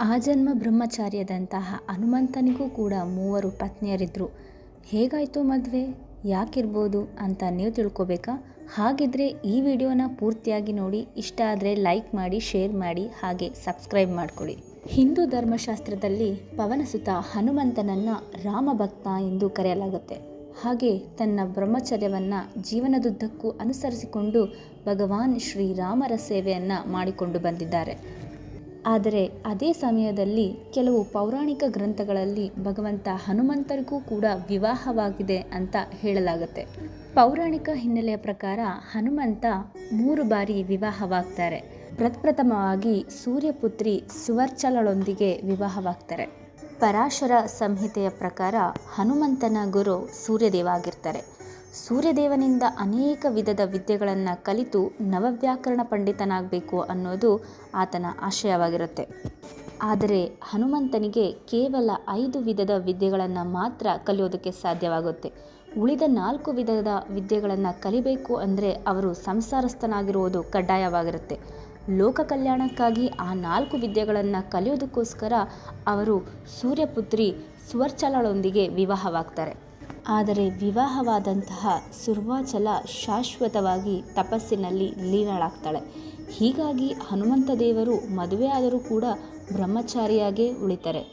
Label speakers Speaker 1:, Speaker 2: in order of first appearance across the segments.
Speaker 1: ಆಜನ್ಮ ಬ್ರಹ್ಮಚಾರ್ಯದಂತಹ ಹನುಮಂತನಿಗೂ ಕೂಡ 3 ಪತ್ನಿಯರಿದ್ದರು. ಹೇಗಾಯಿತು ಮದುವೆ, ಯಾಕಿರ್ಬೋದು ಅಂತ ನೀವು ತಿಳ್ಕೊಬೇಕಾ? ಹಾಗಿದ್ರೆ ಈ ವಿಡಿಯೋನ ಪೂರ್ತಿಯಾಗಿ ನೋಡಿ. ಇಷ್ಟ ಆದರೆ ಲೈಕ್ ಮಾಡಿ, ಶೇರ್ ಮಾಡಿ, ಹಾಗೆ ಸಬ್ಸ್ಕ್ರೈಬ್ ಮಾಡ್ಕೊಳ್ಳಿ. ಹಿಂದೂ ಧರ್ಮಶಾಸ್ತ್ರದಲ್ಲಿ ಪವನಸುತ ಹನುಮಂತನನ್ನು ರಾಮಭಕ್ತ ಎಂದು ಕರೆಯಲಾಗುತ್ತೆ. ಹಾಗೆ ತನ್ನ ಬ್ರಹ್ಮಚರ್ಯವನ್ನು ಜೀವನದುದ್ದಕ್ಕೂ ಅನುಸರಿಸಿಕೊಂಡು ಭಗವಾನ್ ಶ್ರೀರಾಮರ ಸೇವೆಯನ್ನು ಮಾಡಿಕೊಂಡು ಬಂದಿದ್ದಾರೆ. ಆದರೆ ಅದೇ ಸಮಯದಲ್ಲಿ ಕೆಲವು ಪೌರಾಣಿಕ ಗ್ರಂಥಗಳಲ್ಲಿ ಭಗವಂತ ಹನುಮಂತರಿಗೂ ಕೂಡ ವಿವಾಹವಾಗಿದೆ ಅಂತ ಹೇಳಲಾಗುತ್ತೆ. ಪೌರಾಣಿಕ ಹಿನ್ನೆಲೆಯ ಪ್ರಕಾರ ಹನುಮಂತ 3 ಬಾರಿ ವಿವಾಹವಾಗ್ತಾರೆ. ಪ್ರಪ್ರಥಮವಾಗಿ ಸೂರ್ಯಪುತ್ರಿ ಸುವರ್ಚಲಳೊಂದಿಗೆ ವಿವಾಹವಾಗ್ತಾರೆ. ಪರಾಶರ ಸಂಹಿತೆಯ ಪ್ರಕಾರ ಹನುಮಂತನ ಗುರು ಸೂರ್ಯದೇವ ಆಗಿರ್ತಾರೆ. ಸೂರ್ಯದೇವನಿಂದ ಅನೇಕ ವಿಧದ ವಿದ್ಯೆಗಳನ್ನು ಕಲಿತು ನವವ್ಯಾಕರಣ ಪಂಡಿತನಾಗಬೇಕು ಅನ್ನೋದು ಆತನ ಆಶಯವಾಗಿರುತ್ತೆ. ಆದರೆ ಹನುಮಂತನಿಗೆ ಕೇವಲ 5 ವಿಧದ ವಿದ್ಯೆಗಳನ್ನು ಮಾತ್ರ ಕಲಿಯೋದಕ್ಕೆ ಸಾಧ್ಯವಾಗುತ್ತೆ. ಉಳಿದ 4 ವಿಧದ ವಿದ್ಯೆಗಳನ್ನು ಕಲಿಬೇಕು ಅಂದರೆ ಅವರು ಸಂಸಾರಸ್ಥನಾಗಿರುವುದು ಕಡ್ಡಾಯವಾಗಿರುತ್ತೆ. ಲೋಕ ಕಲ್ಯಾಣಕ್ಕಾಗಿ ಆ 4 ವಿದ್ಯೆಗಳನ್ನು ಕಲಿಯೋದಕ್ಕೋಸ್ಕರ ಅವರು ಸೂರ್ಯಪುತ್ರಿ ಸುವರ್ಚಲಳೊಂದಿಗೆ ವಿವಾಹವಾಗ್ತಾರೆ. ಆದರೆ ವಿವಾಹವಾದಂತಹ ಸುರ್ವಾಚಲ ಶಾಶ್ವತವಾಗಿ ತಪಸ್ಸಿನಲ್ಲಿ ಲೀನಳಾಗ್ತಾಳೆ. ಹೀಗಾಗಿ ಹನುಮಂತ ದೇವರು ಮದುವೆಯಾದರೂ ಕೂಡ ಬ್ರಹ್ಮಚಾರಿಯಾಗೇ ಉಳಿತಾರೆ.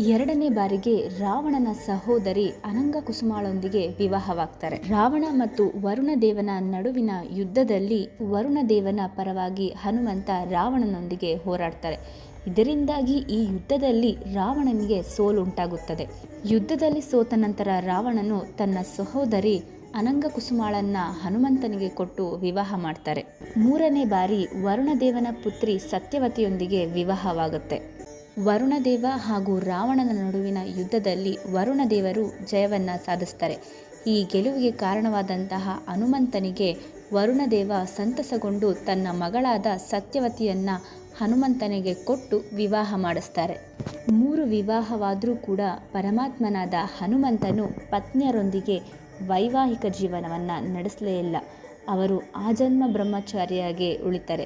Speaker 1: 2ನೇ ಬಾರಿಗೆ ರಾವಣನ ಸಹೋದರಿ ಅನಂಗಕುಸುಮಾಳೊಂದಿಗೆ ವಿವಾಹವಾಗ್ತಾರೆ. ರಾವಣ ಮತ್ತು ವರುಣದೇವನ ನಡುವಿನ ಯುದ್ಧದಲ್ಲಿ ವರುಣದೇವನ ಪರವಾಗಿ ಹನುಮಂತ ರಾವಣನೊಂದಿಗೆ ಹೋರಾಡ್ತಾರೆ. ಇದರಿಂದಾಗಿ ಈ ಯುದ್ಧದಲ್ಲಿ ರಾವಣನಿಗೆ ಸೋಲುಂಟಾಗುತ್ತದೆ. ಯುದ್ಧದಲ್ಲಿ ಸೋತ ನಂತರ ರಾವಣನು ತನ್ನ ಸಹೋದರಿ ಅನಂಗಕುಸುಮಾಳನ್ನು ಹನುಮಂತನಿಗೆ ಕೊಟ್ಟು ವಿವಾಹ ಮಾಡ್ತಾರೆ. 3ನೇ ಬಾರಿ ವರುಣದೇವನ ಪುತ್ರಿ ಸತ್ಯವತಿಯೊಂದಿಗೆ ವಿವಾಹವಾಗುತ್ತೆ. ವರುಣದೇವ ಹಾಗೂ ರಾವಣನ ನಡುವಿನ ಯುದ್ಧದಲ್ಲಿ ವರುಣದೇವರು ಜಯವನ್ನು ಸಾಧಿಸ್ತಾರೆ. ಈ ಗೆಲುವಿಗೆ ಕಾರಣವಾದಂತಹ ಹನುಮಂತನಿಗೆ ವರುಣದೇವ ಸಂತಸಗೊಂಡು ತನ್ನ ಮಗಳಾದ ಸತ್ಯವತಿಯನ್ನು ಹನುಮಂತನಿಗೆ ಕೊಟ್ಟು ವಿವಾಹ ಮಾಡಿಸ್ತಾರೆ. 3 ವಿವಾಹವಾದರೂ ಕೂಡ ಪರಮಾತ್ಮನಾದ ಹನುಮಂತನು ಪತ್ನಿಯರೊಂದಿಗೆ ವೈವಾಹಿಕ ಜೀವನವನ್ನು ನಡೆಸಲೇ ಇಲ್ಲ. ಅವರು ಆಜನ್ಮ ಬ್ರಹ್ಮಚಾರಿಯಾಗಿ ಉಳಿತಾರೆ.